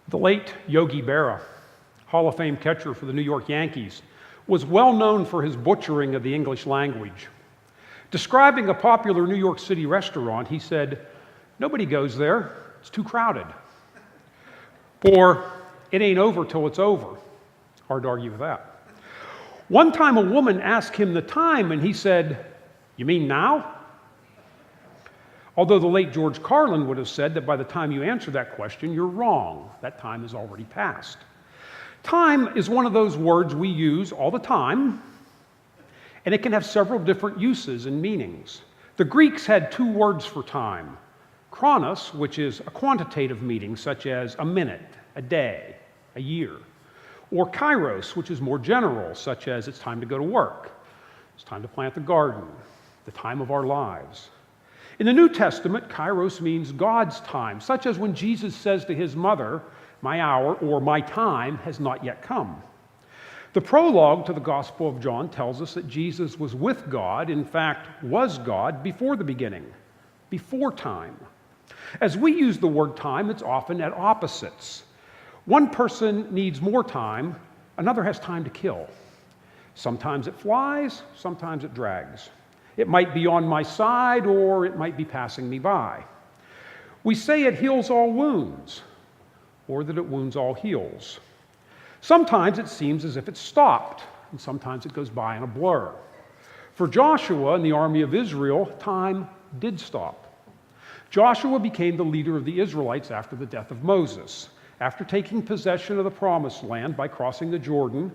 The late Yogi Berra, Hall of Fame catcher for the New York Yankees, was well known for his butchering of the English language. Describing a popular New York City restaurant, he said, "Nobody goes there, it's too crowded." Or, "It ain't over till it's over." Hard to argue with that. One time a woman asked him the time and he said, "You mean now?" Although the late George Carlin would have said that by the time you answer that question, you're wrong. That time has already passed. Time is one of those words we use all the time, and it can have several different uses and meanings. The Greeks had two words for time: chronos, which is a quantitative meaning, such as a minute, a day, a year, or kairos, which is more general, such as it's time to go to work, it's time to plant the garden, the time of our lives. In the New Testament, kairos means God's time, such as when Jesus says to his mother, "My hour," or "my time has not yet come." The prologue to the Gospel of John tells us that Jesus was with God, in fact, was God before the beginning, before time. As we use the word time, it's often at opposites. One person needs more time, another has time to kill. Sometimes it flies, sometimes it drags. It might be on my side, or it might be passing me by. We say it heals all wounds, or that it wounds all heals. Sometimes it seems as if it's stopped, and sometimes it goes by in a blur. For Joshua and the army of Israel, time did stop. Joshua became the leader of the Israelites after the death of Moses. After taking possession of the Promised Land by crossing the Jordan,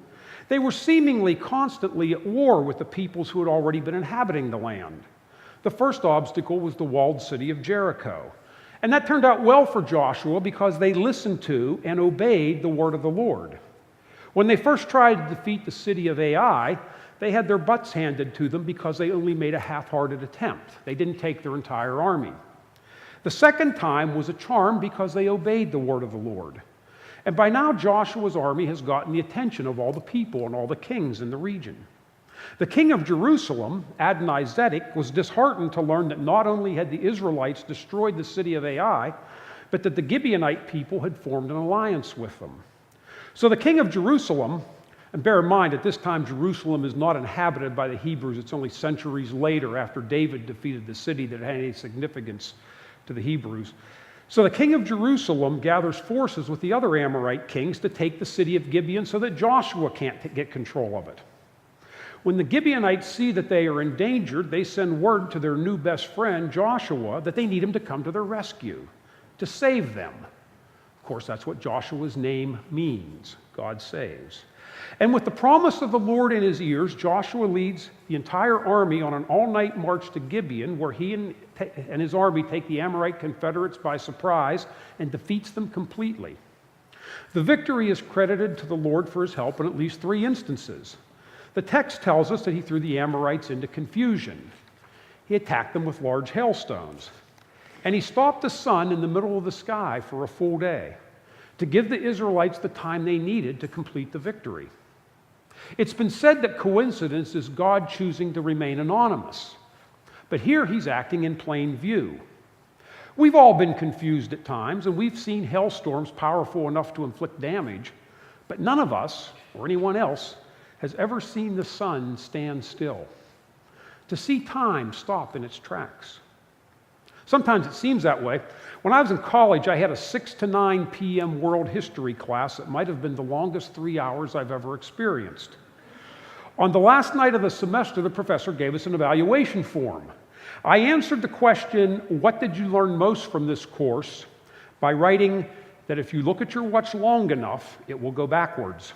they were seemingly constantly at war with the peoples who had already been inhabiting the land. The first obstacle was the walled city of Jericho. And that turned out well for Joshua because they listened to and obeyed the word of the Lord. When they first tried to defeat the city of Ai, they had their butts handed to them because they only made a half-hearted attempt. They didn't take their entire army. The second time was a charm because they obeyed the word of the Lord. And by now, Joshua's army has gotten the attention of all the people and all the kings in the region. The king of Jerusalem, Adonai-Zedek, was disheartened to learn that not only had the Israelites destroyed the city of Ai, but that the Gibeonite people had formed an alliance with them. So the king of Jerusalem, and bear in mind at this time Jerusalem is not inhabited by the Hebrews, it's only centuries later after David defeated the city that had any significance to the Hebrews. So the king of Jerusalem gathers forces with the other Amorite kings to take the city of Gibeon so that Joshua can't get control of it. When the Gibeonites see that they are endangered, they send word to their new best friend, Joshua, that they need him to come to their rescue, to save them. Of course, that's what Joshua's name means, God saves. And with the promise of the Lord in his ears, Joshua leads the entire army on an all-night march to Gibeon, where he and his army take the Amorite Confederates by surprise and defeats them completely. The victory is credited to the Lord for his help in at least 3 instances. The text tells us that he threw the Amorites into confusion. He attacked them with large hailstones. And he stopped the sun in the middle of the sky for a full day to give the Israelites the time they needed to complete the victory. It's been said that coincidence is God choosing to remain anonymous. But here he's acting in plain view. We've all been confused at times, and we've seen hailstorms powerful enough to inflict damage, but none of us, or anyone else, has ever seen the sun stand still, to see time stop in its tracks. Sometimes it seems that way. When I was in college, I had a 6 to 9 p.m. world history class that might have been the longest 3 hours I've ever experienced. On the last night of the semester, the professor gave us an evaluation form. I answered the question, "What did you learn most from this course?" by writing that if you look at your watch long enough, it will go backwards.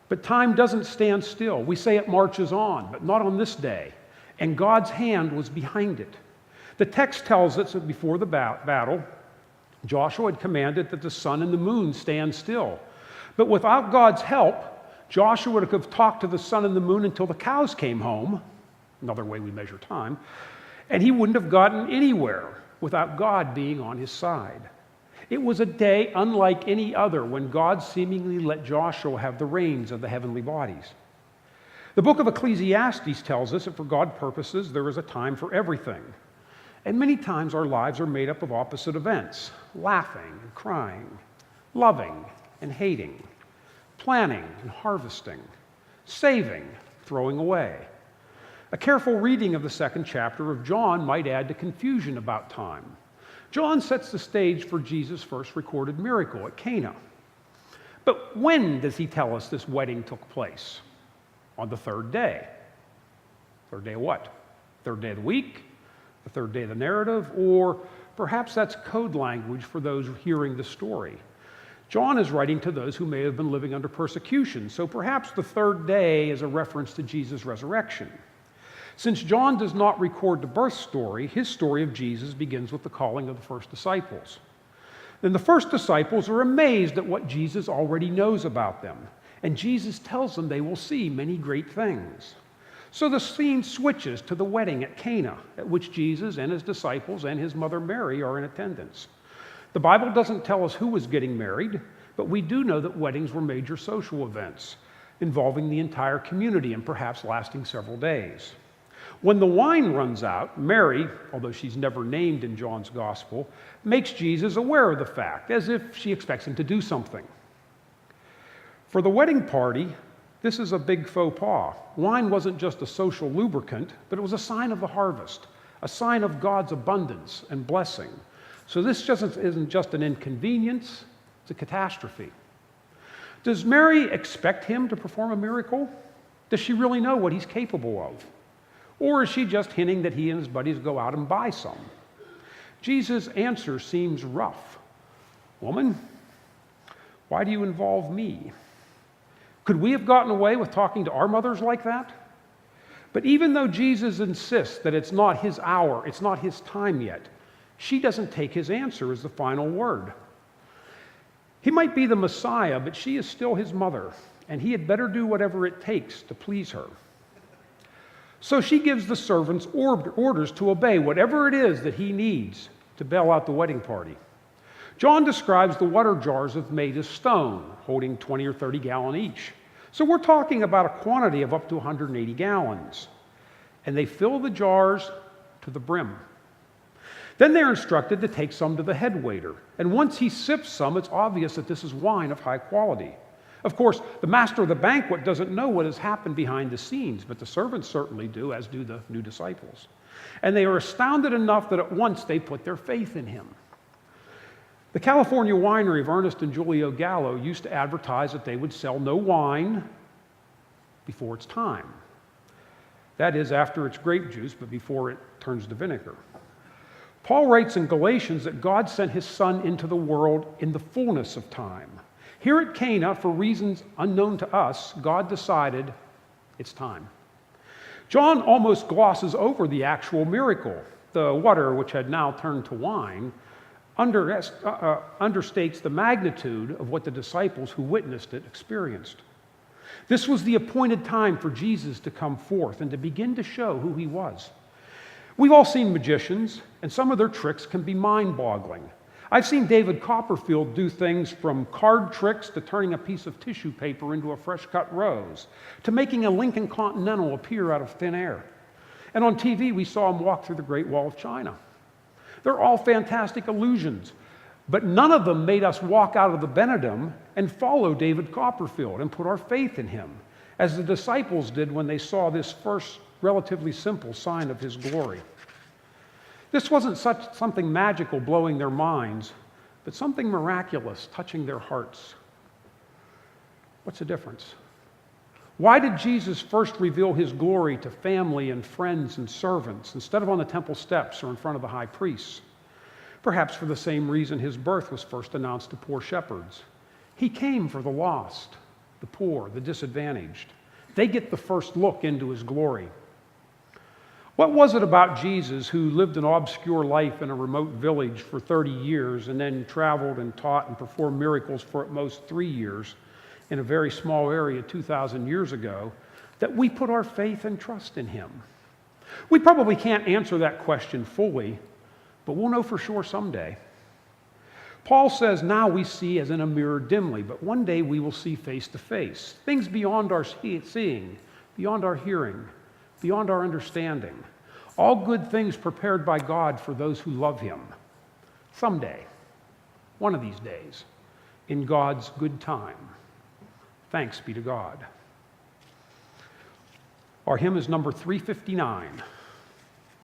But time doesn't stand still. We say it marches on, but not on this day. And God's hand was behind it. The text tells us that before the battle, Joshua had commanded that the sun and the moon stand still. But without God's help, Joshua would have talked to the sun and the moon until the cows came home, another way we measure time, and he wouldn't have gotten anywhere without God being on his side. It was a day unlike any other when God seemingly let Joshua have the reins of the heavenly bodies. The book of Ecclesiastes tells us that for God's purposes there is a time for everything. And many times our lives are made up of opposite events: laughing and crying, loving and hating, planting and harvesting, saving, throwing away. A careful reading of the second chapter of John might add to confusion about time. John sets the stage for Jesus' first recorded miracle at Cana. But when does he tell us this wedding took place? On the third day. Third day of what? Third day of the week? The third day of the narrative? Or perhaps that's code language for those hearing the story. John is writing to those who may have been living under persecution, so perhaps the third day is a reference to Jesus' resurrection. Since John does not record the birth story, his story of Jesus begins with the calling of the first disciples. Then the first disciples are amazed at what Jesus already knows about them, and Jesus tells them they will see many great things. So the scene switches to the wedding at Cana, at which Jesus and his disciples and his mother Mary are in attendance. The Bible doesn't tell us who was getting married, but we do know that weddings were major social events involving the entire community and perhaps lasting several days. When the wine runs out, Mary, although she's never named in John's gospel, makes Jesus aware of the fact, as if she expects him to do something. For the wedding party, this is a big faux pas. Wine wasn't just a social lubricant, but it was a sign of the harvest, a sign of God's abundance and blessing. So this isn't just an inconvenience, it's a catastrophe. Does Mary expect him to perform a miracle? Does she really know what he's capable of? Or is she just hinting that he and his buddies go out and buy some? Jesus' answer seems rough. Woman, why do you involve me? Could we have gotten away with talking to our mothers like that? But even though Jesus insists that it's not his hour, it's not his time yet, she doesn't take his answer as the final word. He might be the Messiah, but she is still his mother, and he had better do whatever it takes to please her. So she gives the servants orders to obey whatever it is that he needs to bail out the wedding party. John describes the water jars of made of stone, holding 20 or 30 gallons each. So we're talking about a quantity of up to 180 gallons. And they fill the jars to the brim. Then they're instructed to take some to the head waiter. And once he sips some, it's obvious that this is wine of high quality. Of course, the master of the banquet doesn't know what has happened behind the scenes, but the servants certainly do, as do the new disciples. And they are astounded enough that at once they put their faith in him. The California winery of Ernest and Julio Gallo used to advertise that they would sell no wine before its time. That is, after it's grape juice, but before it turns to vinegar. Paul writes in Galatians that God sent his Son into the world in the fullness of time. Here at Cana, for reasons unknown to us, God decided it's time. John almost glosses over the actual miracle. The water, which had now turned to wine, understates the magnitude of what the disciples who witnessed it experienced. This was the appointed time for Jesus to come forth and to begin to show who he was. We've all seen magicians, and some of their tricks can be mind-boggling. I've seen David Copperfield do things from card tricks to turning a piece of tissue paper into a fresh-cut rose, to making a Lincoln Continental appear out of thin air. And on TV, we saw him walk through the Great Wall of China. They're all fantastic illusions, but none of them made us walk out of the Benedum and follow David Copperfield and put our faith in him, as the disciples did when they saw this first relatively simple sign of his glory. This wasn't something magical blowing their minds, but something miraculous touching their hearts. What's the difference? Why did Jesus first reveal his glory to family and friends and servants instead of on the temple steps or in front of the high priests? Perhaps for the same reason his birth was first announced to poor shepherds. He came for the lost, the poor, the disadvantaged. They get the first look into his glory. What was it about Jesus, who lived an obscure life in a remote village for 30 years and then traveled and taught and performed miracles for at most 3 years in a very small area 2,000 years ago, that we put our faith and trust in him? We probably can't answer that question fully, but we'll know for sure someday. Paul says, now we see as in a mirror dimly, but one day we will see face to face. Things beyond our seeing, beyond our hearing, beyond our understanding. All good things prepared by God for those who love him. Someday, one of these days, in God's good time. Thanks be to God. Our hymn is number 359.